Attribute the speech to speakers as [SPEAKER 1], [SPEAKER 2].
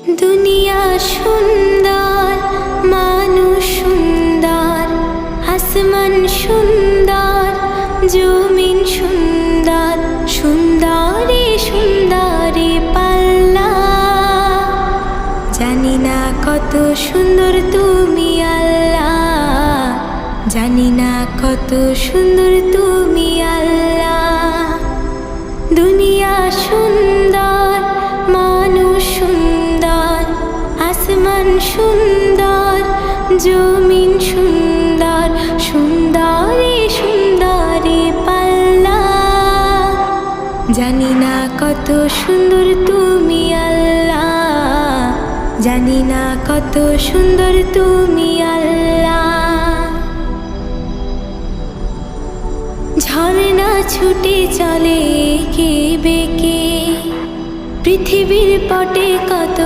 [SPEAKER 1] দুনিয়া সুন্দর, মানুষ সুন্দর, আসমান সুন্দর, জমিন সুন্দর, সুন্দরে সুন্দরে পাল্লা। জানি না কত সুন্দর তুমি আল্লাহ, জানি না কত সুন্দর তুমি আল্লাহ। দুনিয়া সুন্দর, মানুষ সুন্দর, আসমান সুন্দর, জমিন সুন্দর, সুন্দরে সুন্দরে পাল্লা। জানি না কত সুন্দর তুমি আল্লাহ, জানি না কত সুন্দর তুমি আল্লাহ। ঝর্ণা ছুটে চলে এঁকে বেঁকে, পৃথিবীর পটে কত